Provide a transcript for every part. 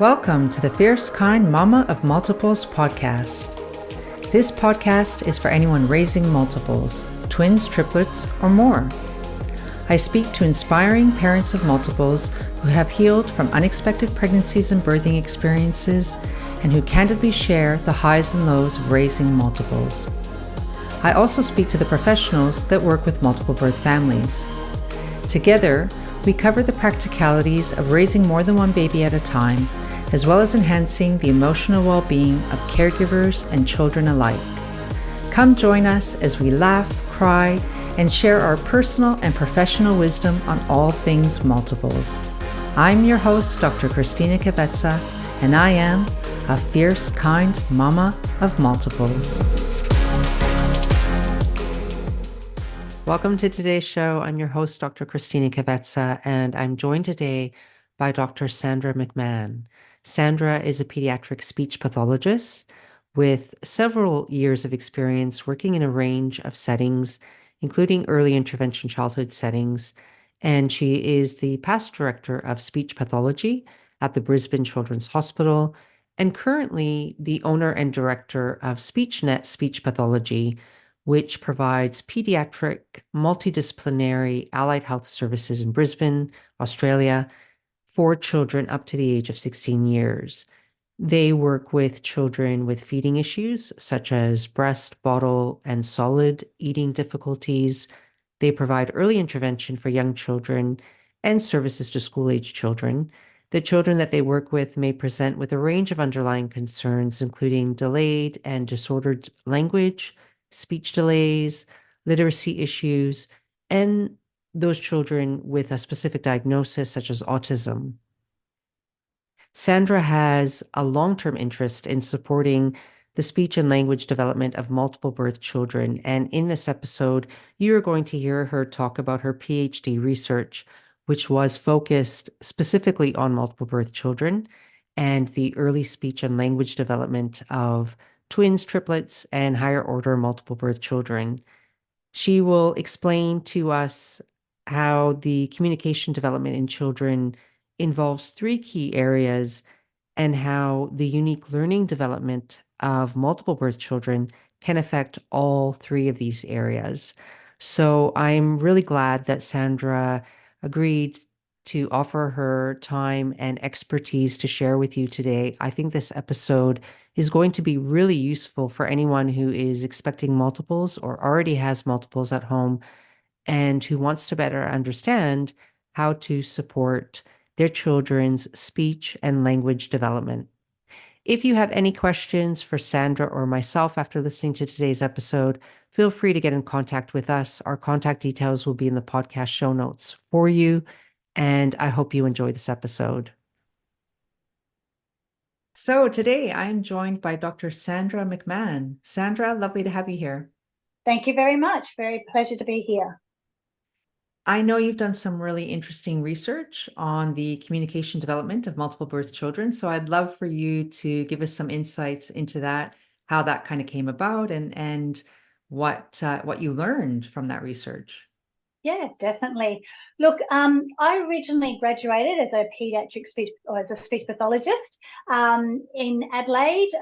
Welcome to the Fierce Kind Mama of Multiples podcast. This podcast is for anyone raising multiples, twins, triplets, or more. I speak to inspiring parents of multiples who have healed from unexpected pregnancies and birthing experiences and who candidly share the highs and lows of raising multiples. I also speak to the professionals that work with multiple birth families. Together, we cover the practicalities of raising more than one baby at a time, as well as enhancing the emotional well-being of caregivers and children alike. Come join us as we laugh, cry, and share our personal and professional wisdom on all things multiples. I'm your host, Dr. Christina Kavetsa, and I am a fierce, kind mama of multiples. Welcome to today's show. I'm your host, Dr. Christina Kavetsa, and I'm joined today by Dr. Sandra McMahon. Sandra is a pediatric speech pathologist with several years of experience working in a range of settings, including early intervention childhood settings, and she is the past director of speech pathology at the Brisbane Children's Hospital and currently the owner and director of SpeechNet Speech Pathology, which provides pediatric multidisciplinary allied health services in Brisbane, Australia, for children up to the age of 16 years. They work with children with feeding issues such as breast, bottle, and solid eating difficulties. They provide early intervention for young children and services to school-age children. The children that they work with may present with a range of underlying concerns, including delayed and disordered language, speech delays, literacy issues, and those children with a specific diagnosis such as autism. Sandra has a long-term interest in supporting the speech and language development of multiple birth children. And in this episode, you're going to hear her talk about her PhD research, which was focused specifically on multiple birth children and the early speech and language development of twins, triplets, and higher order multiple birth children. She will explain to us how the communication development in children involves three key areas and how the unique learning development of multiple birth children can affect all three of these areas. So I'm really glad that Sandra agreed to offer her time and expertise to share with you today. I think this episode is going to be really useful for anyone who is expecting multiples or already has multiples at home and who wants to better understand how to support their children's speech and language development. If you have any questions for Sandra or myself after listening to today's episode, feel free to get in contact with us. Our contact details will be in the podcast show notes for you, and I hope you enjoy this episode. So today I'm joined by Dr. Sandra McMahon. Sandra, lovely to have you here. Thank you very much. Very pleasure to be here. I know you've done some really interesting research on the communication development of multiple birth children. So I'd love for you to give us some insights into that, how that kind of came about and what you learned from that research. Yeah, definitely. Look, I originally graduated as a pediatric speech or as a speech pathologist in Adelaide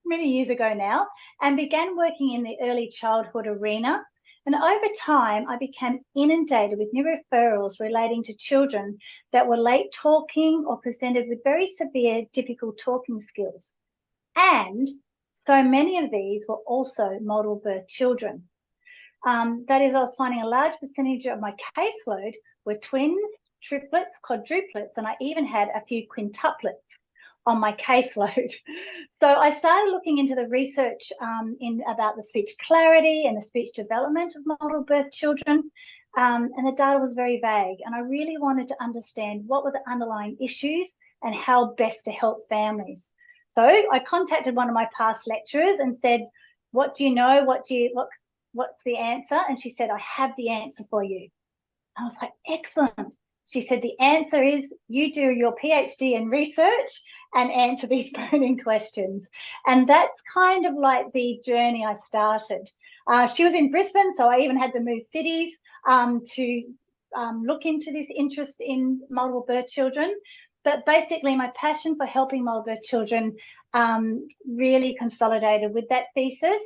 many years ago now, and began working in the early childhood arena. And over time, I became inundated with new referrals relating to children that were late talking or presented with very severe, difficult talking skills. And so many of these were also multiple birth children. That is, I was finding a large percentage of my caseload were twins, triplets, quadruplets, and I even had a few quintuplets on my caseload. So I started looking into the research about the speech clarity and the speech development of multiple birth children, and the data was very vague. And I really wanted to understand what were the underlying issues and how best to help families. So I contacted one of my past lecturers and said, "What do you know? What's the answer?" And she said, "I have the answer for you." I was like, excellent. She said, "The answer is you do your PhD in research and answer these burning questions." And that's kind of like the journey I started. She was in Brisbane, so I even had to move cities to look into this interest in multiple birth children. But basically, my passion for helping model birth children really consolidated with that thesis.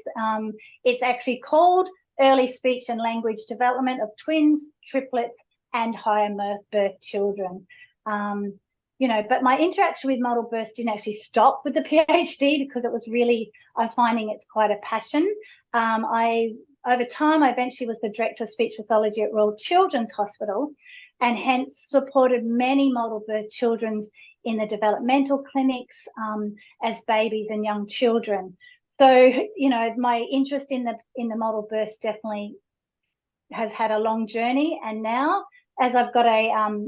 It's actually called Early Speech and Language Development of Twins, Triplets, and Higher birth children. But my interaction with model births didn't actually stop with the PhD because it was really, I'm finding it's quite a passion. Over time, I eventually was the Director of Speech Pathology at Royal Children's Hospital, and hence supported many model birth children in the developmental clinics as babies and young children. So, my interest in the model births definitely has had a long journey. And now, as I've got a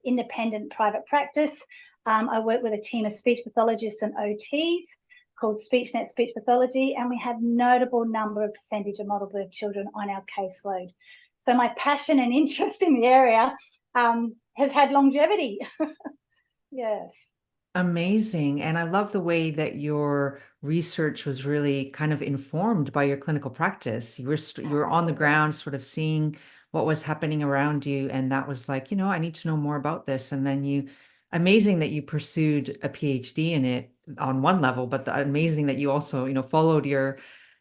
independent private practice, I work with a team of speech pathologists and OTs called SpeechNet Speech Pathology, and we have notable number of percentage of model birth children on our caseload. So my passion and interest in the area has had longevity. Yes. Amazing. And I love the way that your research was really kind of informed by your clinical practice. You were on the ground sort of seeing what was happening around you, and that was like, I need to know more about this. And then amazing that you pursued a PhD in it on one level, but amazing that you also, followed your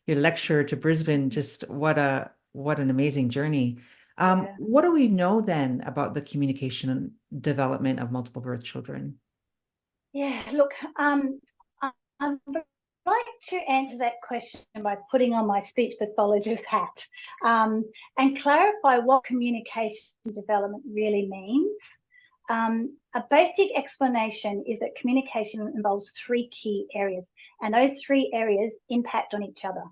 lecture to Brisbane. Just what an amazing journey. Yeah. What do we know then about the communication and development of multiple birth children? Yeah, look, I'd like to answer that question by putting on my speech pathologist hat and clarify what communication development really means. A basic explanation is that communication involves three key areas, and those three areas impact on each other.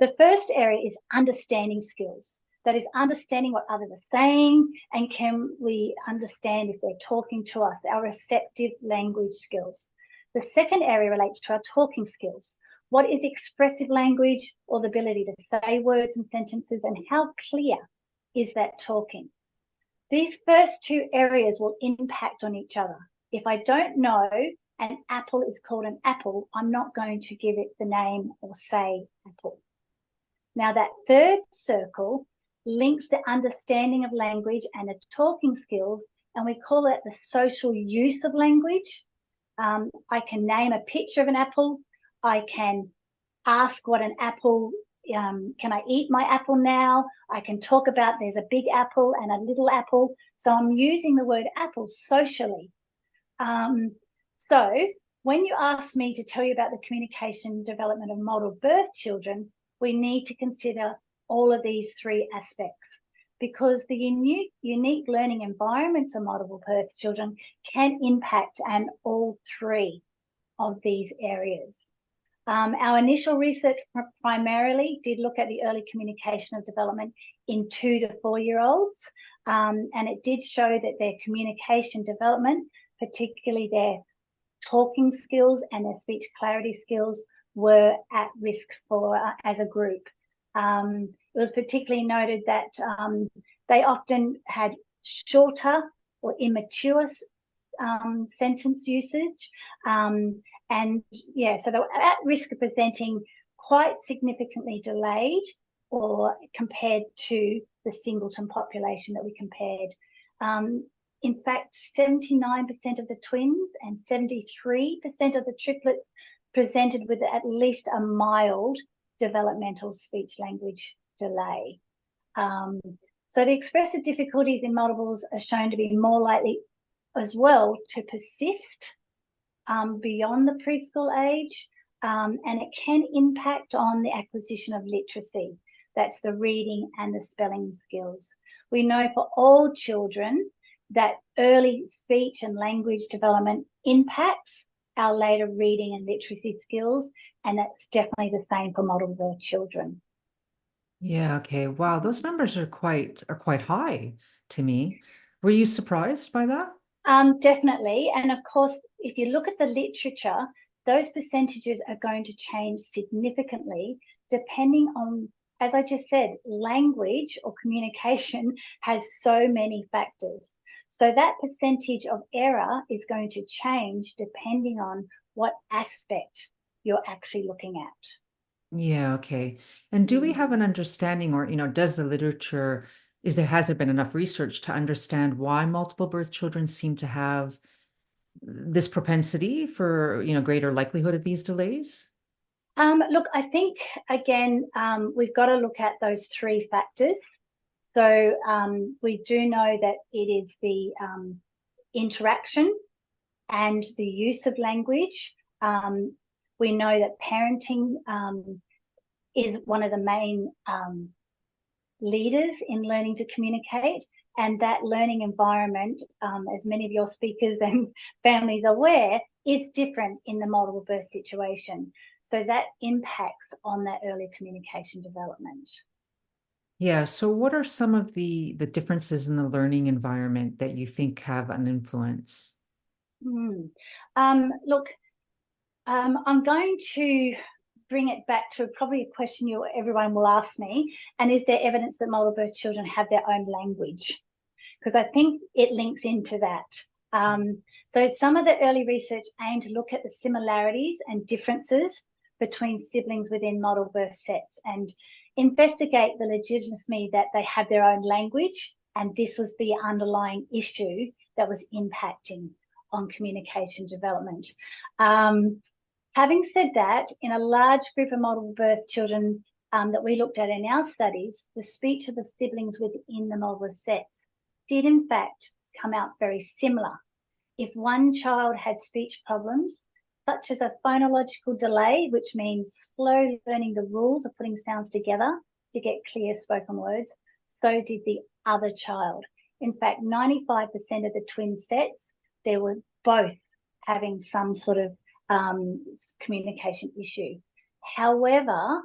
The first area is understanding skills. That is understanding what others are saying, and can we understand if they're talking to us, our receptive language skills. The second area relates to our talking skills. What is expressive language, or the ability to say words and sentences, and how clear is that talking? These first two areas will impact on each other. If I don't know an apple is called an apple, I'm not going to give it the name or say apple. Now that third circle links the understanding of language and the talking skills, and we call it the social use of language. I can name a picture of an apple. I can ask what an apple, can I eat my apple now? I can talk about there's a big apple and a little apple. So I'm using the word apple socially. So when you ask me to tell you about the communication development of model birth children, we need to consider all of these three aspects, because the unique learning environments of multiple birth children can impact on all three of these areas. Our initial research primarily did look at the early communication of development in 2 to 4 year olds, and it did show that their communication development, particularly their talking skills and their speech clarity skills, were at risk for as a group. It was particularly noted that they often had shorter or immature sentence usage. And yeah, so they were at risk of presenting quite significantly delayed or compared to the singleton population that we compared. In fact, 79% of the twins and 73% of the triplets presented with at least a mild developmental speech language delay. So the expressive difficulties in multiples are shown to be more likely as well to persist beyond the preschool age, and it can impact on the acquisition of literacy. That's the reading and the spelling skills. We know for all children that early speech and language development impacts our later reading and literacy skills, and that's definitely the same for multiple birth children. Yeah, okay. Wow, those numbers are quite high to me. Were you surprised by that? Definitely. And of course, if you look at the literature, those percentages are going to change significantly depending on, as I just said, language or communication has so many factors. So that percentage of error is going to change depending on what aspect you're actually looking at. Yeah, okay. And do we have an understanding, or, does the literature, has there been enough research to understand why multiple birth children seem to have this propensity for, greater likelihood of these delays? Look, I think, again, we've got to look at those three factors. So we do know that it is the interaction and the use of language. We know that parenting is one of the main leaders in learning to communicate, and that learning environment, as many of your speakers and families are aware, is different in the multiple birth situation. So that impacts on that early communication development. Yeah. So what are some of the differences in the learning environment that you think have an influence? Look, I'm going to bring it back to probably a question everyone will ask me, and is there evidence that multiple birth children have their own language? Because I think it links into that. So some of the early research aimed to look at the similarities and differences between siblings within multiple birth sets and investigate the legitimacy that they have their own language, and this was the underlying issue that was impacting on communication development. Having said that, in a large group of multiple birth children that we looked at in our studies, the speech of the siblings within the multiple sets did in fact come out very similar. If one child had speech problems, such as a phonological delay, which means slow learning the rules of putting sounds together to get clear spoken words, so did the other child. In fact, 95% of the twin sets, they were both having some sort of communication issue. However,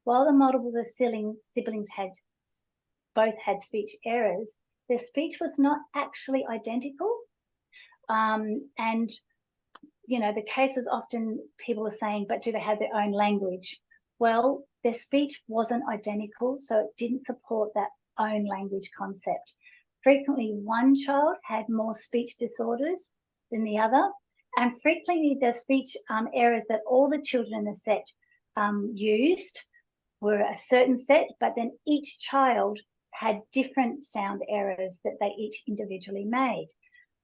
while the multiple siblings both had speech errors, their speech was not actually identical. And the case was often people are saying, but do they have their own language? Well, their speech wasn't identical, so it didn't support that own language concept. Frequently, one child had more speech disorders than the other, and frequently the speech errors that all the children in the set used were a certain set, but then each child had different sound errors that they each individually made.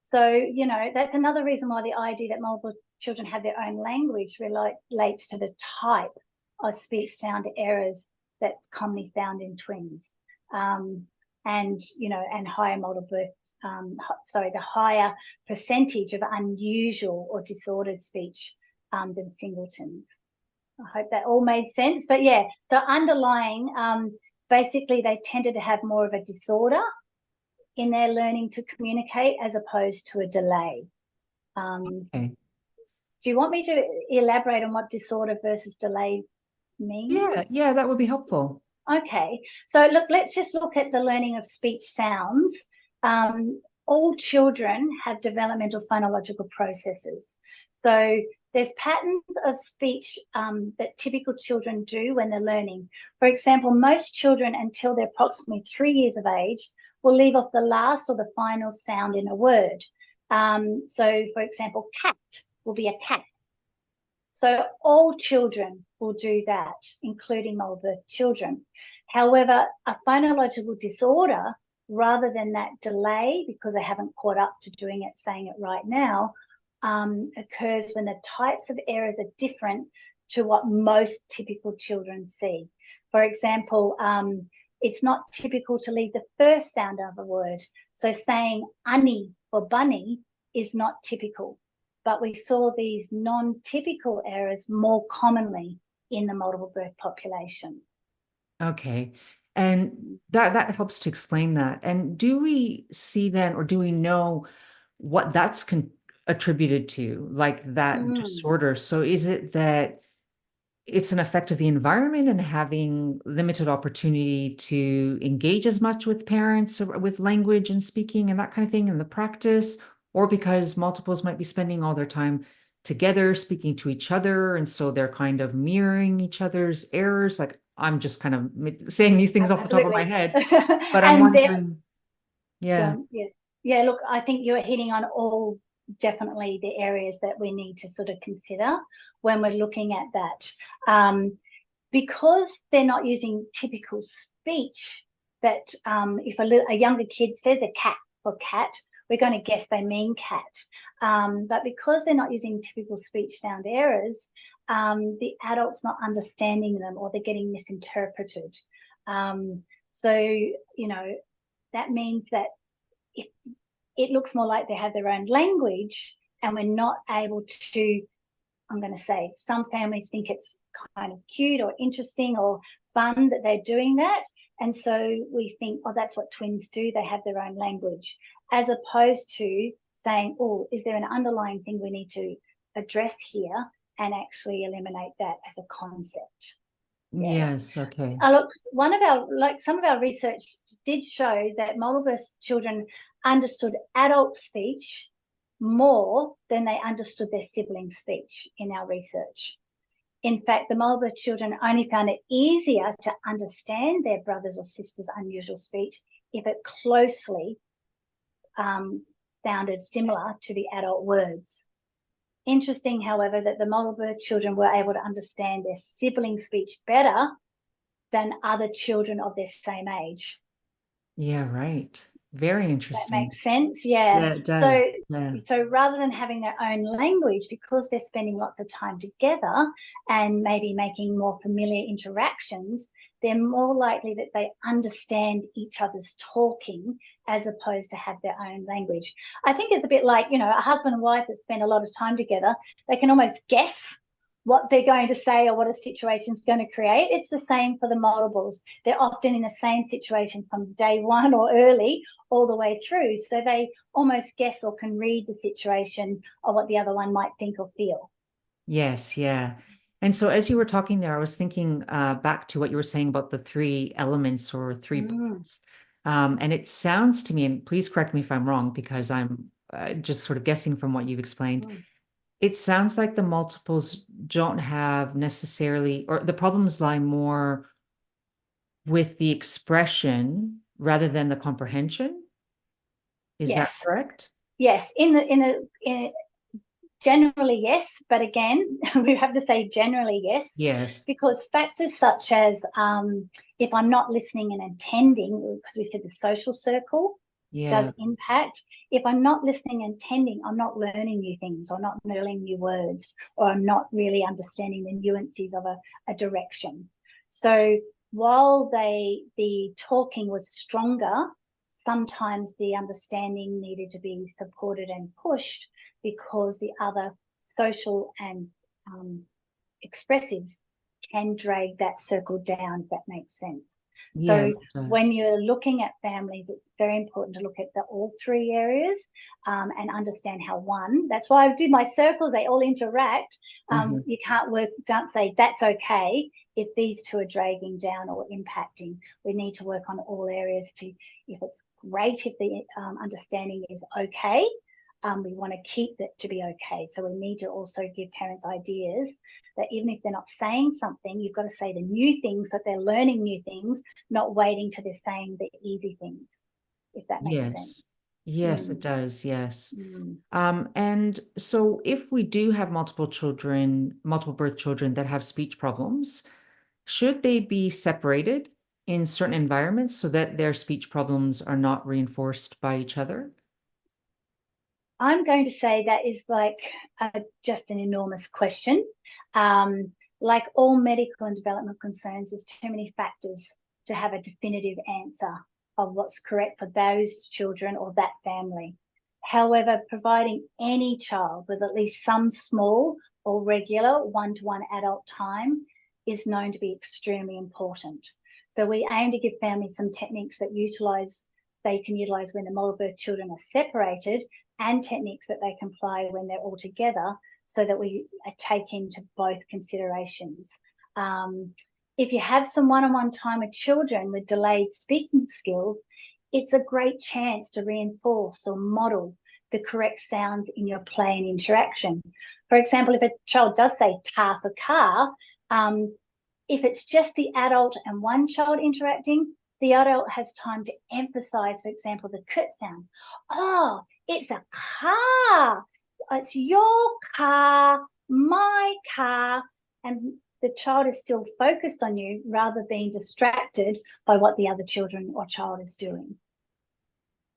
So, that's another reason why the idea that multiple children have their own language relates to the type of speech sound errors that's commonly found in twins. And higher multiple birth, the higher percentage of unusual or disordered speech than singletons. I hope that all made sense. But yeah, so underlying, basically they tended to have more of a disorder in their learning to communicate as opposed to a delay. Okay. Do you want me to elaborate on what disorder versus delay means? Yeah, that would be helpful. Okay, so look, let's just look at the learning of speech sounds. All children have developmental phonological processes. So there's patterns of speech that typical children do when they're learning. For example, most children until they're approximately 3 years of age will leave off the last or the final sound in a word. So for example, cat will be a cat. So all children will do that, including multiple birth children. However, a phonological disorder, rather than that delay, because they haven't caught up to saying it right now, occurs when the types of errors are different to what most typical children see. For example, it's not typical to leave the first sound of a word. So saying "unny" or "bunny" is not typical. But we saw these non-typical errors more commonly in the multiple birth population. Okay. And that helps to explain that. And do we see then, or do we know what that's attributed to, like that disorder? So is it that it's an effect of the environment and having limited opportunity to engage as much with parents or with language and speaking and that kind of thing in the practice, or because multiples might be spending all their time together speaking to each other, and so they're kind of mirroring each other's errors? Like, I'm just kind of saying these things off the top of my Absolutely. head, but I'm And wondering, yeah. yeah, look, I think you're hitting on all definitely the areas that we need to sort of consider when we're looking at that. Because they're not using typical speech, that if a younger kid says a cat or cat, we're going to guess they mean cat. But because they're not using typical speech sound errors, the adult's not understanding them, or they're getting misinterpreted. So, you know, that means that if it looks more like they have their own language and we're not able to, I'm going to say, some families think it's kind of cute or interesting or fun that they're doing that. And so we think, oh, that's what twins do. They have their own language, as opposed to saying, oh, is there an underlying thing we need to address here and actually eliminate that as a concept? Yeah. Yes, okay. Look, some of our research did show that multiple birth children understood adult speech more than they understood their sibling speech in our research. In fact, the multiple birth children only found it easier to understand their brothers or sisters' unusual speech if it closely sounded similar to the adult words. Interesting, however, that the multiple birth children were able to understand their sibling speech better than other children of their same age. Yeah, right. Very That interesting. makes sense. Yeah. Yeah, it does. So Yeah. so rather than having their own language, because they're spending lots of time together and maybe making more familiar interactions, they're more likely that they understand each other's talking as opposed to have their own language. I think it's a bit like, you know, a husband and wife that spend a lot of time together, they can almost guess what they're going to say or what a situation's going to create. It's the same for the multiples. They're often in the same situation from day one or early all the way through. So they almost guess or can read the situation or what the other one might think or feel. Yes, yeah. And so as you were talking there, I was thinking back to what you were saying about the three elements or three Mm, parts. And it sounds to me, and please correct me if I'm wrong, because I'm just sort of guessing from what you've explained. mm. It sounds like the multiples don't have necessarily, or the problems lie more with the expression rather than the comprehension. Is that Yes, correct? yes. Generally, yes, but again, we have to say generally yes, Yes. because factors such as if I'm not listening and attending, because we said the social circle does Yeah. impact. If I'm not listening and attending, I'm not learning new things or not learning new words, or I'm not really understanding the nuances of a direction. So while the talking was stronger, sometimes the understanding needed to be supported and pushed because the other social and expressives can drag that circle down, if that makes sense. Yeah, So it does. when you're looking at families, it's very important to look at all three areas and understand how that's why I did my circles, they all interact. Mhm. You don't say that's okay if these two are dragging down or impacting. We need to work on all areas if it's great, if the understanding is okay, we want to keep that to be okay. So we need to also give parents ideas that even if they're not saying something, you've got to say the new things, that they're learning new things, not waiting till they're saying the easy things, if that makes sense. Yes. Yes, it Mm, does. Yes. mm. And so if we do have multiple children, multiple birth children that have speech problems, should they be separated in certain environments so that their speech problems are not reinforced by each other? I'm going to say that is like just an enormous question. Like all medical and development concerns, there's too many factors to have a definitive answer of what's correct for those children or that family. However, providing any child with at least some small or regular one-to-one adult time is known to be extremely important. So we aim to give families some techniques that they can utilize when the multiple birth children are separated, and techniques that they can apply when they're all together, so that we take into both considerations. If you have some one-on-one time with children with delayed speaking skills, it's a great chance to reinforce or model the correct sounds in your play and interaction. For example, if a child does say tar for car, if it's just the adult and one child interacting, the adult has time to emphasize, for example, the k sound. Oh, it's a car. It's your car, my car. And the child is still focused on you rather than being distracted by what the other children or child is doing.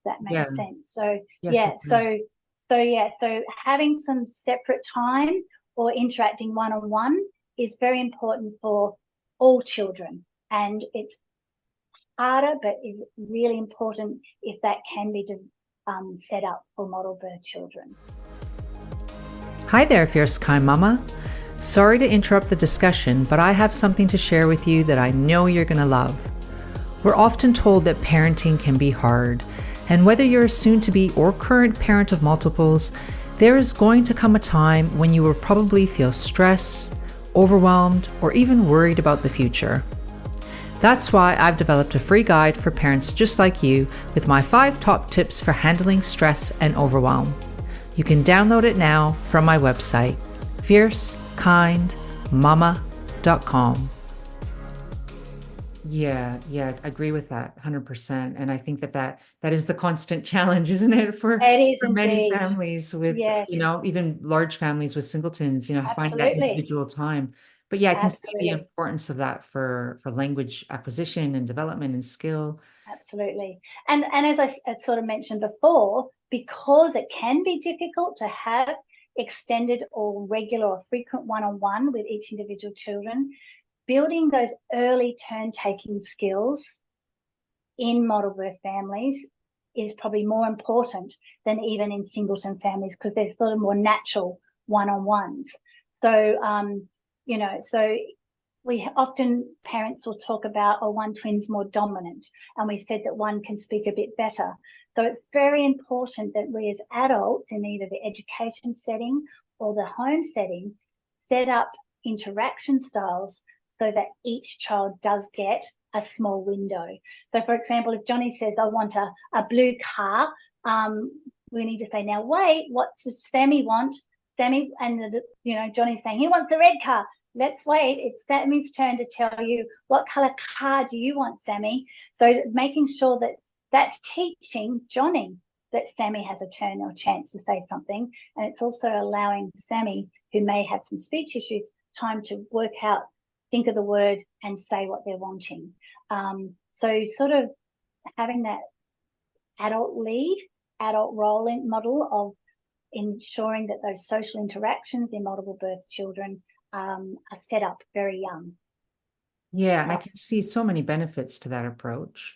that Yeah. makes sense. So Yes, yeah, it does. so having some separate time or interacting one-on-one is very important for all children, and it's harder, but is really important if that can be set up for model birth children. Hi there, Fierce Kind Mama. Sorry to interrupt the discussion, but I have something to share with you that I know you're going to love. We're often told that parenting can be hard, and whether you're a soon-to-be or current parent of multiples, there is going to come a time when you will probably feel stressed, overwhelmed, or even worried about the future. That's why I've developed a free guide for parents just like you with my 5 top tips for handling stress and overwhelm. You can download it now from my website, fiercekindmama.com. Yeah, I agree with that 100%. And I think that is the constant challenge, isn't it, It is for many indeed. families with, Yes, even large families with singletons, finding that absolutely. individual time. But yeah, I can see the Absolutely. importance of that for language acquisition and development and skill. Absolutely. And as I sort of mentioned before, because it can be difficult to have extended or regular or frequent one-on-one with each individual children, building those early turn-taking skills in model birth families is probably more important than even in singleton families, because they're sort of more natural one-on-ones. So, so we often, parents will talk about, oh, one twin's more dominant, and we said that one can speak a bit better. So it's very important that we as adults in either the education setting or the home setting set up interaction styles so that each child does get a small window. So for example, if Johnny says, I want a blue car, we need to say, now wait, what does Sammy want? Sammy, and Johnny's saying he wants the red car. Let's wait. It's Sammy's turn to tell you, what color car do you want, Sammy? So making sure that that's teaching Johnny that Sammy has a turn or chance to say something. And it's also allowing Sammy, who may have some speech issues, time to work out, think of the word and say what they're wanting. So sort of having that adult lead, adult role model of ensuring that those social interactions in multiple birth children are set up very young. Yeah, and I can see so many benefits to that approach.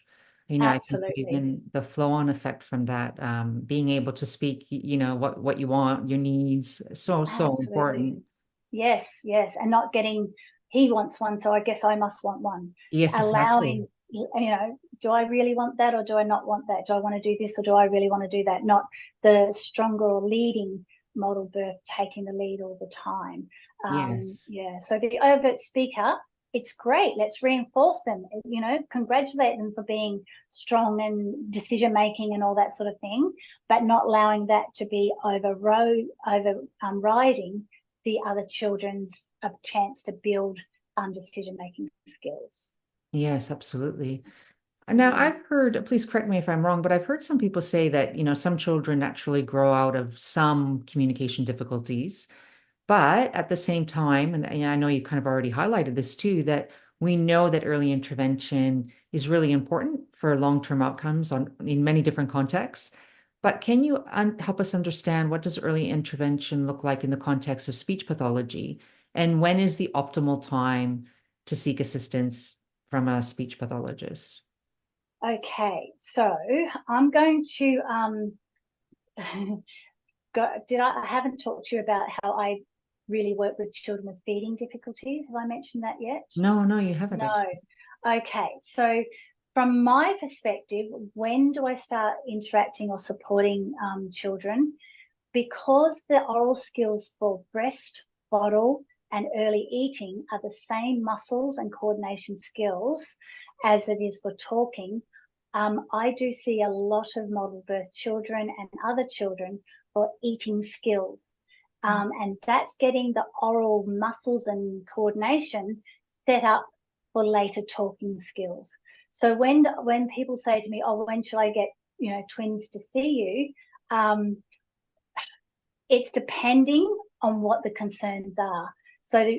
I think Absolutely. even the flow-on effect from that, being able to speak, what you want, your needs, so Absolutely. important. Yes, yes. And not getting, he wants one, so I guess I must want one. Yes, exactly. Allowing, do I really want that or do I not want that? Do I want to do this or do I really want to do that? Not the stronger or leading model birth taking the lead all the time. Yes. Yeah. So the overt speaker, it's great. Let's reinforce them, congratulate them for being strong and decision making and all that sort of thing, but not allowing that to be overriding the other children's chance to build decision-making skills. Yes, absolutely. Now, Mm. I've heard, please correct me if I'm wrong, but I've heard some people say that, some children naturally grow out of some communication difficulties. But at the same time, and I know you kind of already highlighted this too, that we know that early intervention is really important for long-term outcomes in many different contexts. But can you help us understand, what does early intervention look like in the context of speech pathology? And when is the optimal time to seek assistance from a speech pathologist? Okay, so I'm going to I haven't talked to you about how I really work with children with feeding difficulties. Have I mentioned that yet? No, no, you haven't No. actually. Okay, so from my perspective, when do I start interacting or supporting children? Because the oral skills for breast, bottle, and early eating are the same muscles and coordination skills as it is for talking, I do see a lot of model birth children and other children for eating skills. And that's getting the oral muscles and coordination set up for later talking skills. So when people say to me, oh, when should I get twins to see you? It's depending on what the concerns are. So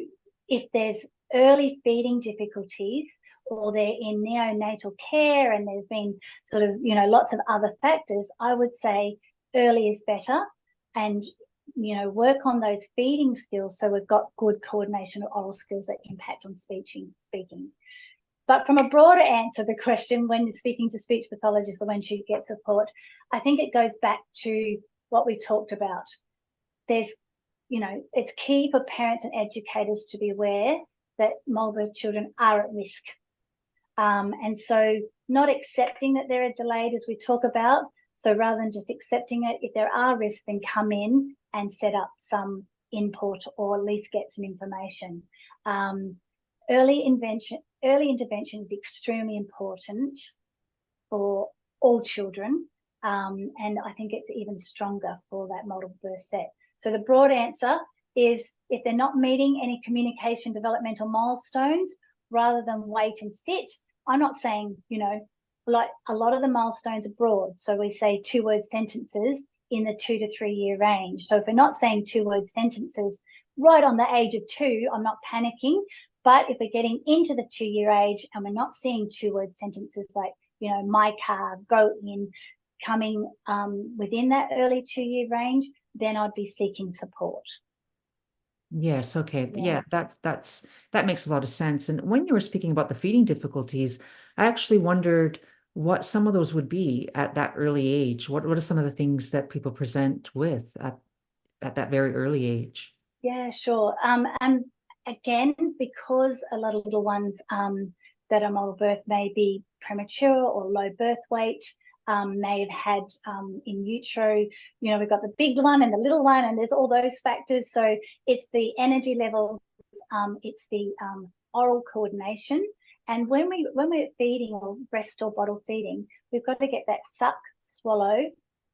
if there's early feeding difficulties or they're in neonatal care and there's been sort of, you know, lots of other factors, I would say early is better, and, you know, work on those feeding skills so we've got good coordination of oral skills that impact on speaking. But from a broader answer, the question, when speaking to speech pathologists or when she gets support, I think it goes back to what we talked about. There's, you know, it's key for parents and educators to be aware that multiple children are at risk. And so not accepting that there are delayed, as we talk about. So rather than just accepting it, if there are risks, then come in and set up some input or at least get some information. Early intervention is extremely important for all children. And I think it's even stronger for that multiple birth set. So the broad answer is, if they're not meeting any communication developmental milestones, rather than wait and sit, I'm not saying, you know, like a lot of the milestones are broad. So we say 2-word sentences in the 2 to 3 year range. So if we're not saying 2-word sentences right on the age of 2, I'm not panicking. But if we're getting into the 2-year age and we're not seeing 2-word sentences like, you know, my car, go in, coming within that early 2-year range, then I'd be seeking support. Yes, okay. Yeah, that makes a lot of sense. And when you were speaking about the feeding difficulties, I actually wondered what some of those would be at that early age. What are some of the things that people present with at that very early age? Yeah, sure. And again, because a lot of little ones that are multiple birth may be premature or low birth weight, may have had in utero, you know, we've got the big one and the little one, and there's all those factors. So it's the energy levels, it's the oral coordination. And when we're feeding or breast or bottle feeding, we've got to get that suck, swallow,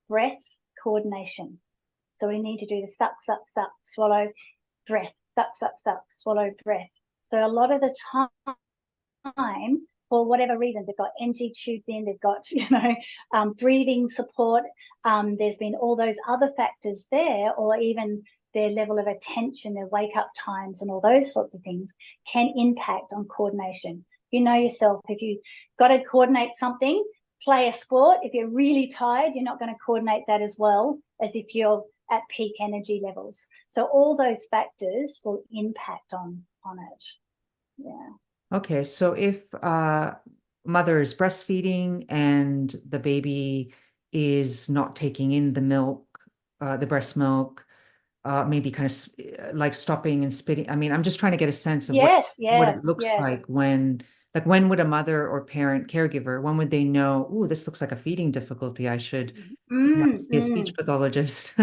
breath coordination. So we need to do the suck, suck, suck, swallow, breath, suck, suck, suck, swallow, breath. So a lot of the time, for whatever reason, they've got NG tubes in, they've got, you know, breathing support. There's been all those other factors there, or even their level of attention, their wake up times and all those sorts of things can impact on coordination. You know yourself, if you got to coordinate something, play a sport. If you're really tired, you're not going to coordinate that as well as if you're at peak energy levels. So all those factors will impact on it. Yeah. Okay, so if mother is breastfeeding and the baby is not taking in the milk, the breast milk, maybe kind of like stopping and spitting. I mean, I'm just trying to get a sense of what it looks like when would a mother or parent caregiver, when would they know, oh, this looks like a feeding difficulty, I should see a speech pathologist.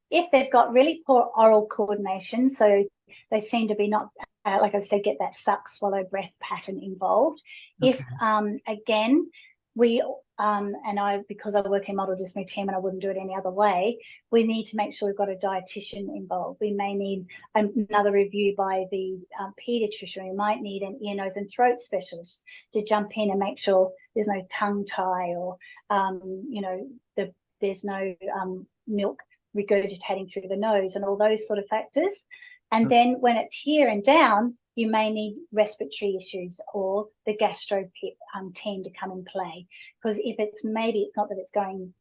If they've got really poor oral coordination, so they seem to be not, like I said, get that suck, swallow, breath pattern involved. Okay. If, again, we, and I, because I work in model dysmorphia team and I wouldn't do it any other way, we need to make sure we've got a dietitian involved. We may need another review by the pediatrician. We might need an ear, nose and throat specialist to jump in and make sure there's no tongue tie or, you know, there's no milk regurgitating through the nose and all those sort of factors. And then when it's here and down, you may need respiratory issues or the gastro team to come and play. Because if it's, maybe it's not that it's going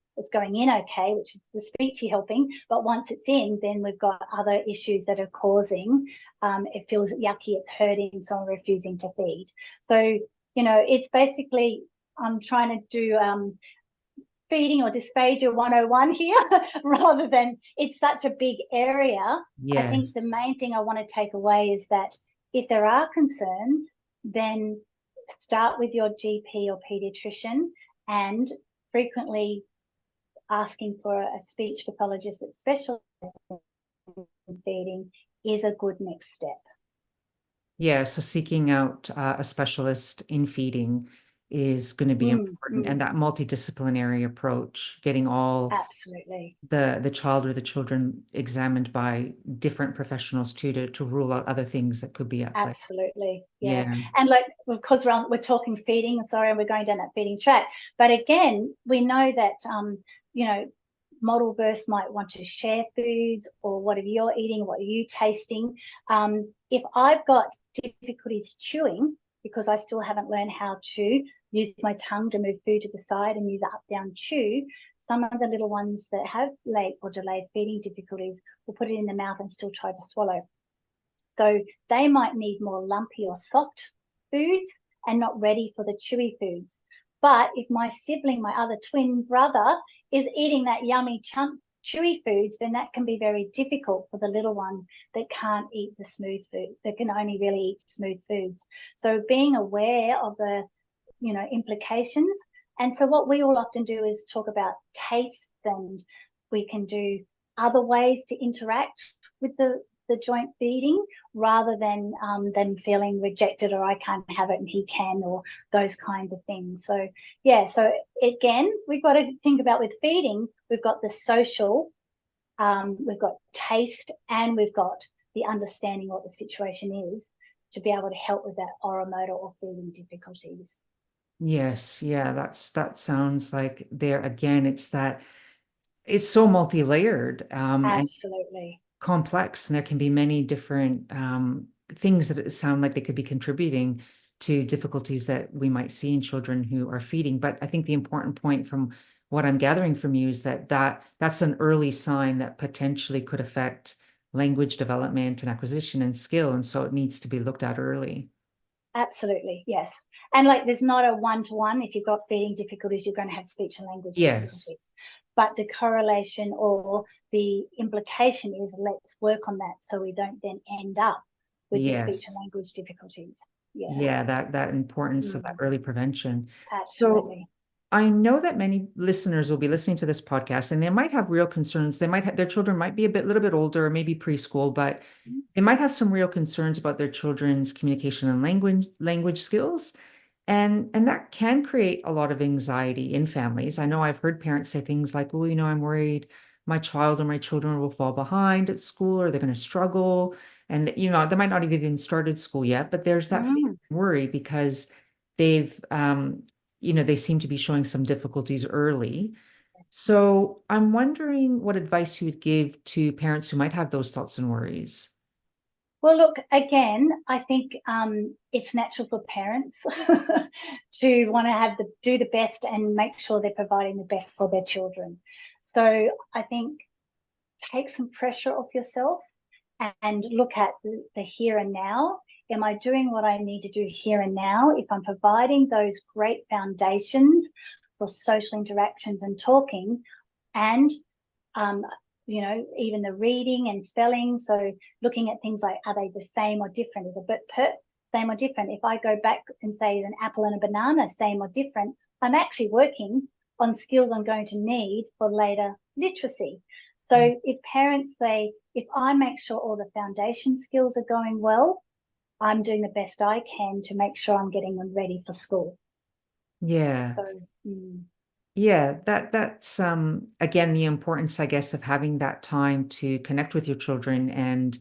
in okay, which is the speechy helping, but once it's in, then we've got other issues that are causing, it feels yucky, it's hurting, so I'm refusing to feed. So, you know, it's basically, I'm trying to do feeding or dysphagia 101 here rather than, it's such a big area. Yes. I think the main thing I want to take away is that if there are concerns, then start with your GP or pediatrician, and frequently asking for a speech pathologist that specializes in feeding is a good next step. Yeah, so seeking out a specialist in feeding is going to be important, and that multidisciplinary approach, getting all absolutely the child or the children examined by different professionals to rule out other things that could be at play. Absolutely, yeah. And like, because we're talking feeding, sorry, and we're going down that feeding track, but again, we know that you know, model births might want to share foods, or what are you eating, what are you tasting. If I've got difficulties chewing, because I still haven't learned how to use my tongue to move food to the side and use up, down, chew. Some of the little ones that have late or delayed feeding difficulties will put it in the mouth and still try to swallow. So they might need more lumpy or soft foods and not ready for the chewy foods. But if my sibling, my other twin brother, is eating that yummy chewy foods, then that can be very difficult for the little one that can't eat the smooth food, that can only really eat smooth foods. So being aware of the, implications. And so what we all often do is talk about taste, and we can do other ways to interact with the joint feeding, rather than them feeling rejected, or I can't have it and he can, or those kinds of things. So yeah, so again, we've got to think about, with feeding, we've got the social, we've got taste, and we've got the understanding what the situation is to be able to help with that oromotor or feeding difficulties. Yes, yeah, that sounds like there again, it's so multi-layered and Absolutely. complex, and there can be many different things that sound like they could be contributing to difficulties that we might see in children who are feeding. But I think the important point from what I'm gathering from you is that's an early sign that potentially could affect language development and acquisition and skill, and so it needs to be looked at early. Absolutely, yes. And like, there's not a one-to-one. If you've got feeding difficulties, you're going to have speech and language Yes. difficulties. But the correlation or the implication is, let's work on that so we don't then end up with the speech and Yes. language difficulties. Yeah. Yeah, that importance of that early prevention. So Absolutely. I know that many listeners will be listening to this podcast and they might have real concerns. They might have, their children might be little bit older, maybe preschool, but they might have some real concerns about their children's communication and language skills. And that can create a lot of anxiety in families. I know I've heard parents say things like, oh, I'm worried my child or my children will fall behind at school, or they're going to struggle. And, they might not have even started school yet, but there's that worry because they've, they seem to be showing some difficulties early. So I'm wondering what advice you would give to parents who might have those thoughts and worries. Well, look, again, I think it's natural for parents to want to do the best and make sure they're providing the best for their children. So I think take some pressure off yourself and look at the here and now. Am I doing what I need to do here and now? If I'm providing those great foundations for social interactions and talking, and even the reading and spelling. So looking at things like, are they the same or different? Is a bit same or different? If I go back and say an apple and a banana, same or different, I'm actually working on skills I'm going to need for later literacy. So if parents say, if I make sure all the foundation skills are going well, I'm doing the best I can to make sure I'm getting them ready for school. Yeah. So, yeah, that's again the importance, I guess, of having that time to connect with your children and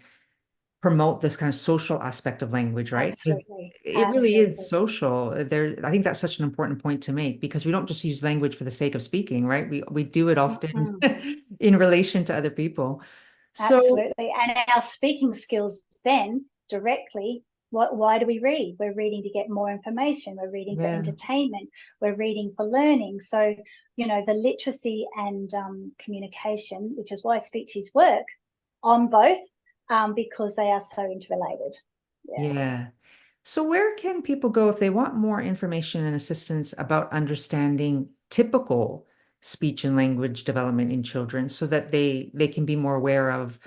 promote this kind of social aspect of language, right? absolutely. It really is social. I think that's such an important point to make, because we don't just use language for the sake of speaking, right? We do it often in relation to other people. So Absolutely. And our speaking skills then directly, why do we read? We're reading to get more information. We're reading for entertainment. We're reading for learning. So, the literacy and communication, which is why speeches work on both, because they are so interrelated. yeah. So where can people go if they want more information and assistance about understanding typical speech and language development in children, so that they can be more aware of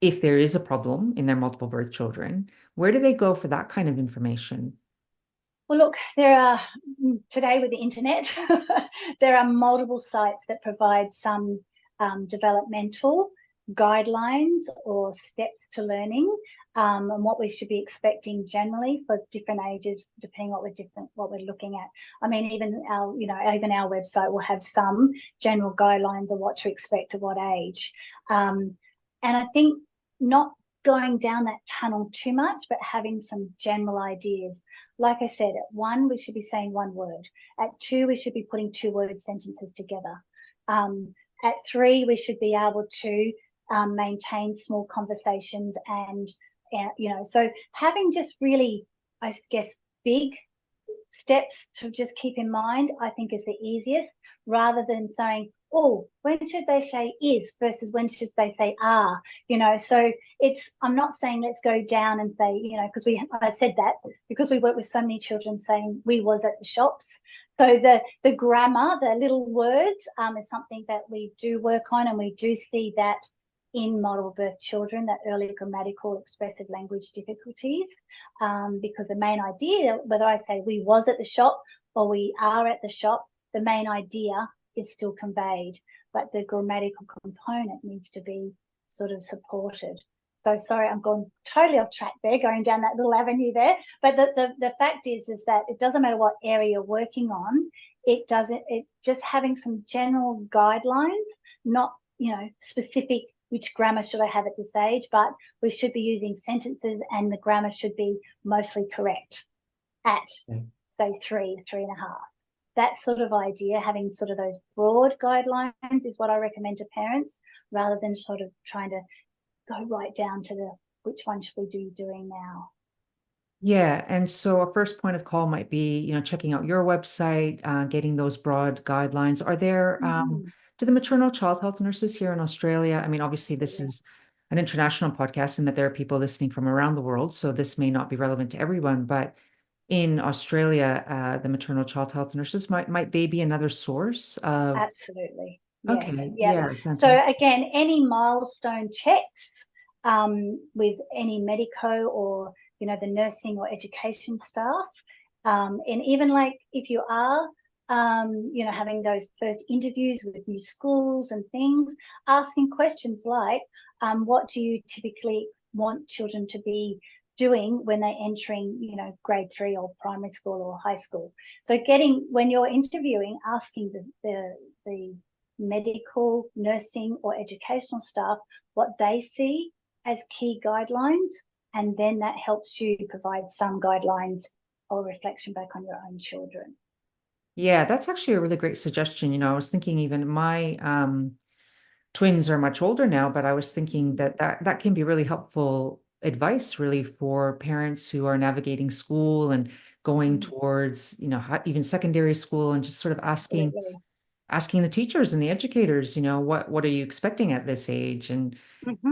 if there is a problem in their multiple birth children? Where do they go for that kind of information? Well, look, there are, today with the internet, there are multiple sites that provide some developmental guidelines or steps to learning, and what we should be expecting generally for different ages, depending what we're looking at. I mean, even our website will have some general guidelines of what to expect at what age. And I think not going down that tunnel too much, but having some general ideas. Like I said, at 1, we should be saying 1 word. At 2, we should be putting 2-word sentences together. At 3, we should be able to maintain small conversations and, so having just really, I guess, big steps to just keep in mind, I think is the easiest, rather than saying, oh, when should they say is versus when should they say are, so I'm not saying let's go down and say, because I said that because we work with so many children saying we was at the shops. So the grammar, the little words is something that we do work on, and we do see that in model birth children, that early grammatical expressive language difficulties, because the main idea, whether I say we was at the shop or we are at the shop, the main idea is still conveyed, but the grammatical component needs to be sort of supported. So sorry, I'm going totally off track there, going down that little avenue there. But the fact is that it doesn't matter what area you're working on. It just having some general guidelines, not, specific which grammar should I have at this age, but we should be using sentences and the grammar should be mostly correct at, say, 3.5. That sort of idea, having sort of those broad guidelines is what I recommend to parents, rather than sort of trying to go right down to which one should we be doing now. Yeah. And so a first point of call might be, checking out your website, getting those broad guidelines. Are there, do the maternal child health nurses here in Australia, I mean, obviously this is an international podcast and that there are people listening from around the world, so this may not be relevant to everyone, but in Australia, the maternal child health nurses might they be another source of? Absolutely. Yes. Okay. Yeah. Fantastic. So again, any milestone checks with any medico or, the nursing or education staff, and even like if you are, having those first interviews with new schools and things, asking questions like, what do you typically want children to be doing when they're entering, grade 3 or primary school or high school? So when you're interviewing, asking the medical, nursing or educational staff what they see as key guidelines, and then that helps you provide some guidelines or reflection back on your own children. Yeah, that's actually a really great suggestion. I was thinking even my twins are much older now, but I was thinking that can be really helpful advice really for parents who are navigating school and going towards, even secondary school, and just sort of asking the teachers and the educators, what are you expecting at this age? And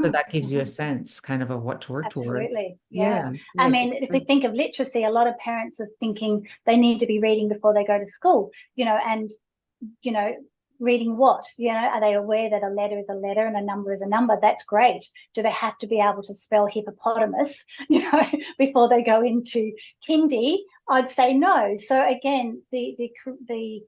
so that gives you a sense kind of what to work toward. Absolutely. Yeah. I mean, if we think of literacy, a lot of parents are thinking they need to be reading before they go to school, and, reading what? Are they aware that a letter is a letter and a number is a number? That's great. Do they have to be able to spell hippopotamus, before they go into kindy? I'd say no. So again, the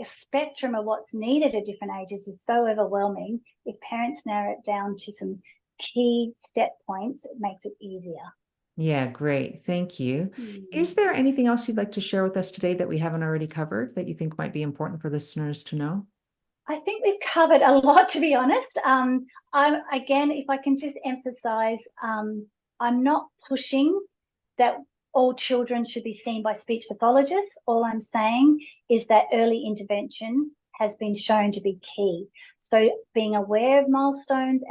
spectrum of what's needed at different ages is so overwhelming. If parents narrow it down to some key step points, it makes it easier. Yeah, great. Thank you. Is there anything else you'd like to share with us today that we haven't already covered that you think might be important for listeners to know? I think we've covered a lot, to be honest. Again, if I can just emphasize, I'm not pushing that all children should be seen by speech pathologists. All I'm saying is that early intervention has been shown to be key. So being aware of milestones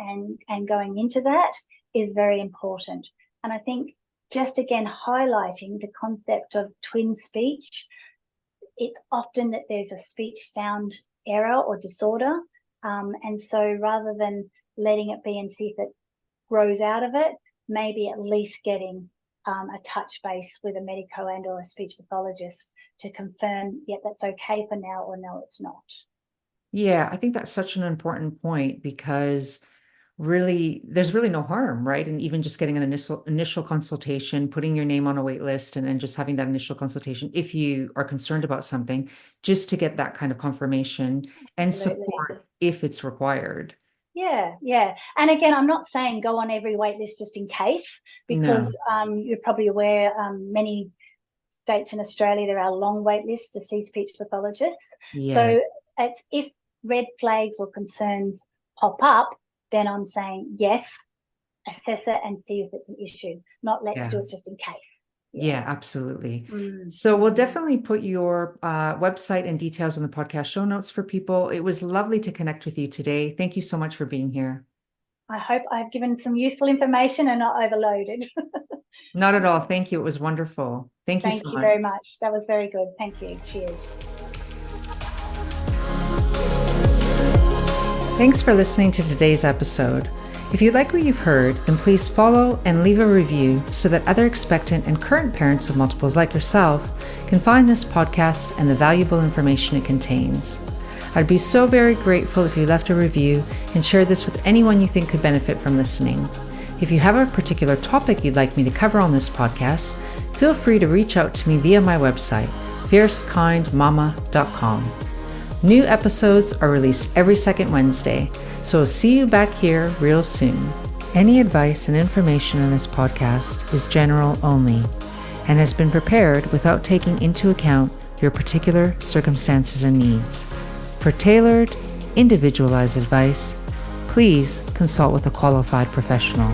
and going into that is very important. And I think just again highlighting the concept of twin speech, it's often that there's a speech sound error or disorder. And so rather than letting it be and see if it grows out of it, maybe at least getting a touch base with a medico and or a speech pathologist to confirm, yeah, that's okay for now, or no, it's not. Yeah, I think that's such an important point, because really there's really no harm, right? And even just getting an initial consultation, putting your name on a wait list, and then just having that initial consultation if you are concerned about something, just to get that kind of confirmation and support if it's required. Yeah. And again, I'm not saying go on every wait list just in case, because you're probably aware many states in Australia, there are long wait lists to see speech pathologists. So it's if red flags or concerns pop up, then I'm saying yes, assess it and see if it's an issue, not let's do it just in case. Yeah, absolutely. So we'll definitely put your website and details in the podcast show notes for people. It was lovely to connect with you today. Thank you so much for being here. I hope I've given some useful information and not overloaded. Not at all. Thank you. It was wonderful. Thank you Thank so you much. very much. That was very good. Thank you. Cheers. Thanks for listening to today's episode. If you like what you've heard, then please follow and leave a review so that other expectant and current parents of multiples like yourself can find this podcast and the valuable information it contains. I'd be so very grateful if you left a review and shared this with anyone you think could benefit from listening. If you have a particular topic you'd like me to cover on this podcast, feel free to reach out to me via my website, fiercekindmama.com. New episodes are released every second Wednesday, so I'll see you back here real soon. Any advice and information on this podcast is general only and has been prepared without taking into account your particular circumstances and needs. For tailored, individualized advice, please consult with a qualified professional.